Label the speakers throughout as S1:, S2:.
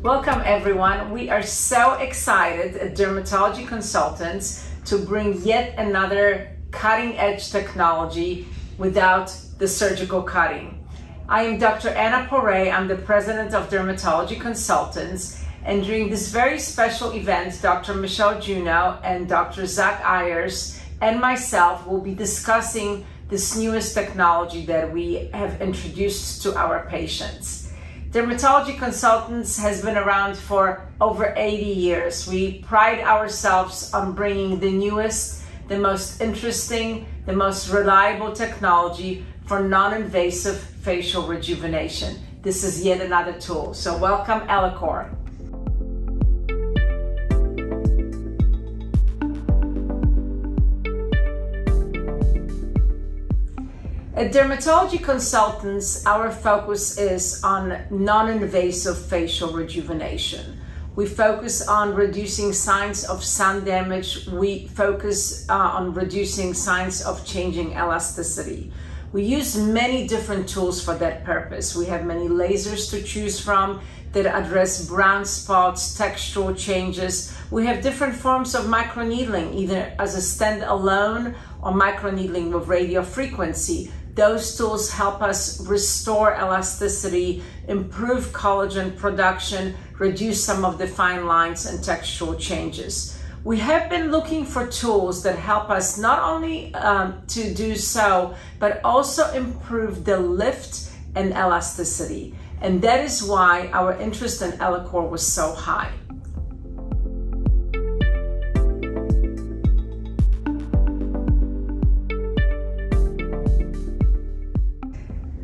S1: Welcome everyone. We are so excited at Dermatology Consultants to bring yet another cutting-edge technology without the surgical cutting. I am Dr. Anna Poré. I'm the president of Dermatology Consultants, and during this very special event, Dr. Michelle Juno and Dr. Zach Ayers and myself will be discussing this newest technology that we have introduced to our patients. Dermatology Consultants has been around for over 80 years. We pride ourselves on bringing the newest, the most interesting, the most reliable technology for non-invasive facial rejuvenation. This is yet another tool. So welcome Ellacor. At Dermatology Consultants, our focus is on non-invasive facial rejuvenation. We focus on reducing signs of sun damage. We focus on reducing signs of changing elasticity. We use many different tools for that purpose. We have many lasers to choose from that address brown spots, textural changes. We have different forms of microneedling, either as a standalone or microneedling with radio frequency. Those tools help us restore elasticity, improve collagen production, reduce some of the fine lines and textural changes. We have been looking for tools that help us not only to do so, but also improve the lift and elasticity. And that is why our interest in Ellacor was so high.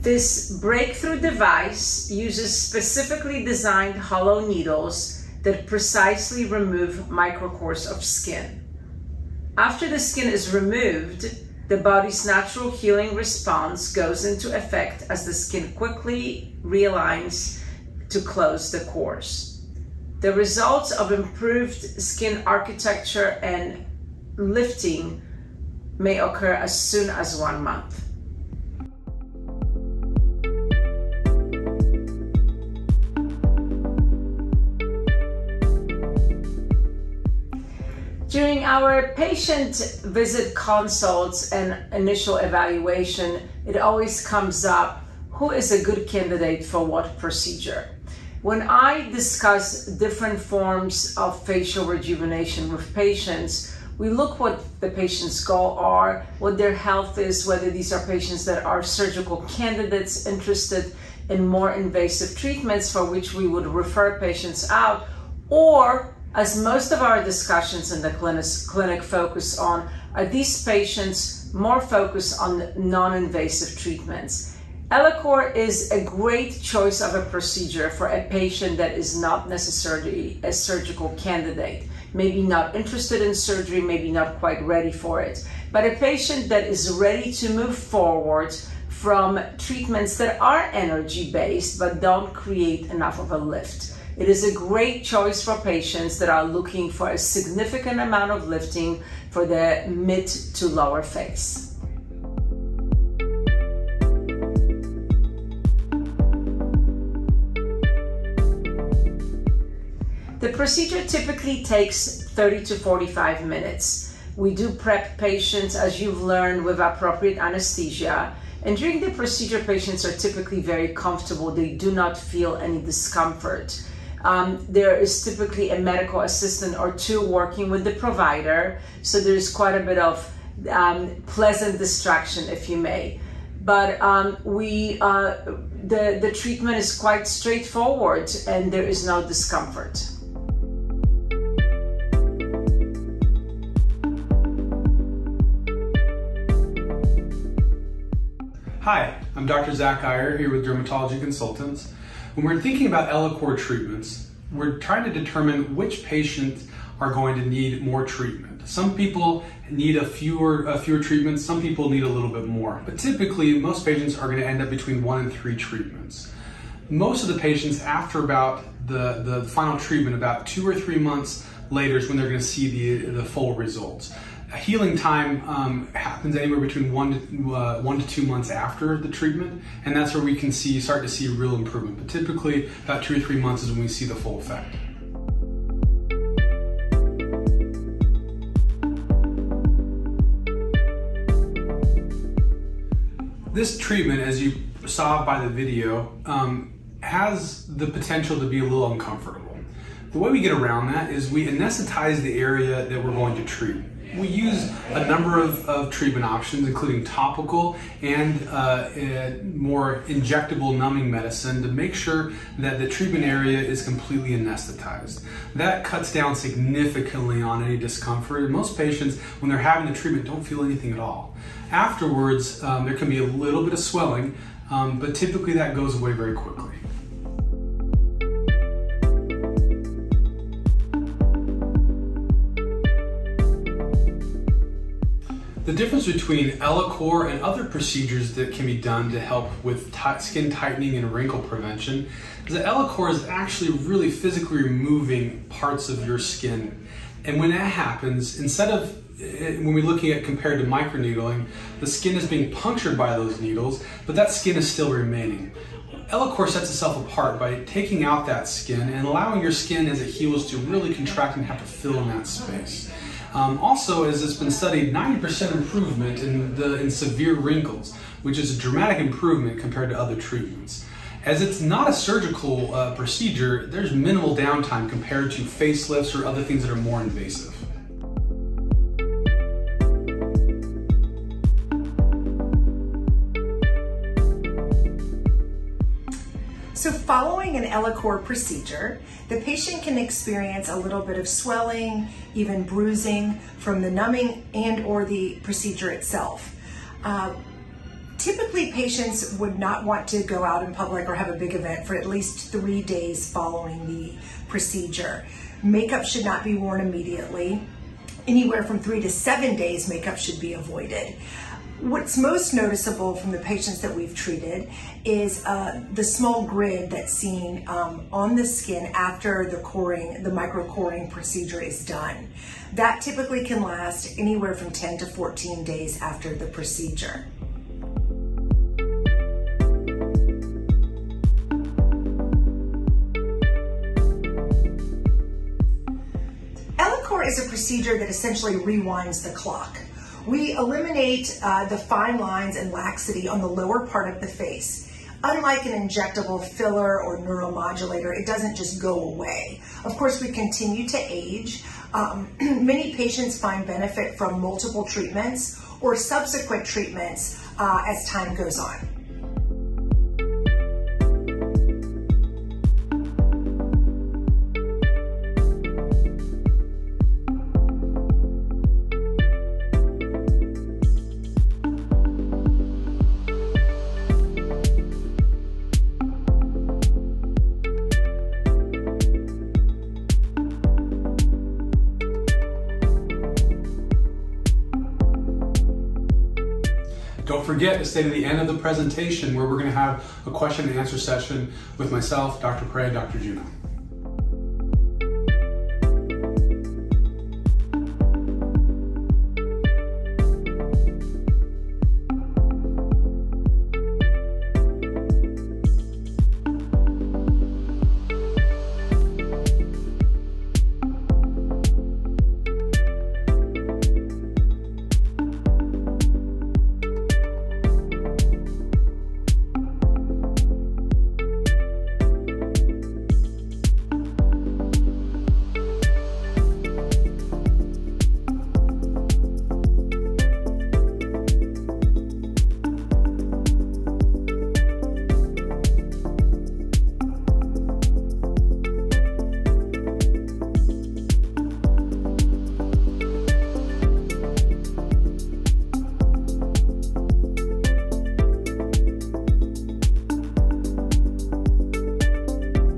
S1: This breakthrough device uses specifically designed hollow needles that precisely remove microcores of skin. After the skin is removed, the body's natural healing response goes into effect as the skin quickly realigns to close the pores. The results of improved skin architecture and lifting may occur as soon as 1 month. During our patient visit consults and initial evaluation, it always comes up, who is a good candidate for what procedure? When I discuss different forms of facial rejuvenation with patients, we look what the patient's goals are, what their health is, whether these are patients that are surgical candidates interested in more invasive treatments for which we would refer patients out, or as most of our discussions in the clinic focus on, are these patients more focused on non-invasive treatments. Ellacor is a great choice of a procedure for a patient that is not necessarily a surgical candidate, maybe not interested in surgery, maybe not quite ready for it, but a patient that is ready to move forward from treatments that are energy-based but don't create enough of a lift. It is a great choice for patients that are looking for a significant amount of lifting for the mid to lower face. The procedure typically takes 30 to 45 minutes. We do prep patients, as you've learned, with appropriate anesthesia. And during the procedure, patients are typically very comfortable. They do not feel any discomfort. There is typically a medical assistant or two working with the provider, so there's quite a bit of pleasant distraction, if you may. But the treatment is quite straightforward and there is no discomfort.
S2: Hi, I'm Dr. Zach Ayers here with Dermatology Consultants. When we're thinking about Ellacor treatments, we're trying to determine which patients are going to need more treatment. Some people need fewer treatments, some people need a little bit more. But typically, most patients are going to end up between 1 and 3 treatments. Most of the patients, after about the final treatment, about 2 or 3 months later is when they're going to see the full results. Healing time happens anywhere between 1 to 2 months after the treatment, and that's where we can start to see real improvement. But typically, about 2 or 3 months is when we see the full effect. This treatment, as you saw by the video, has the potential to be a little uncomfortable. The way we get around that is we anesthetize the area that we're going to treat. We use a number of treatment options, including topical and more injectable numbing medicine, to make sure that the treatment area is completely anesthetized. That cuts down significantly on any discomfort. Most patients, when they're having the treatment, don't feel anything at all. Afterwards, there can be a little bit of swelling, but typically that goes away very quickly. The difference between Ellacor and other procedures that can be done to help with skin tightening and wrinkle prevention is that Ellacor is actually really physically removing parts of your skin. And when that happens, instead of, when we're looking at compared to microneedling, the skin is being punctured by those needles, but that skin is still remaining. Ellacor sets itself apart by taking out that skin and allowing your skin as it heals to really contract and have to fill in that space. Also, as it's been studied, 90% improvement in severe wrinkles, which is a dramatic improvement compared to other treatments. As it's not a surgical procedure, there's minimal downtime compared to facelifts or other things that are more invasive.
S3: So following an Ellacor procedure, the patient can experience a little bit of swelling, even bruising from the numbing and or the procedure itself. Typically, patients would not want to go out in public or have a big event for at least 3 days following the procedure. Makeup should not be worn immediately. Anywhere from 3 to 7 days, makeup should be avoided. What's most noticeable from the patients that we've treated is the small grid that's seen on the skin after the micro-coring procedure is done. That typically can last anywhere from 10 to 14 days after the procedure. Ellacor is a procedure that essentially rewinds the clock. We eliminate the fine lines and laxity on the lower part of the face. Unlike an injectable filler or neuromodulator, it doesn't just go away. Of course, we continue to age. Many patients find benefit from multiple treatments or subsequent treatments as time goes on.
S2: Don't forget to stay to the end of the presentation where we're going to have a question and answer session with myself, Dr. Prey, and Dr. Juno.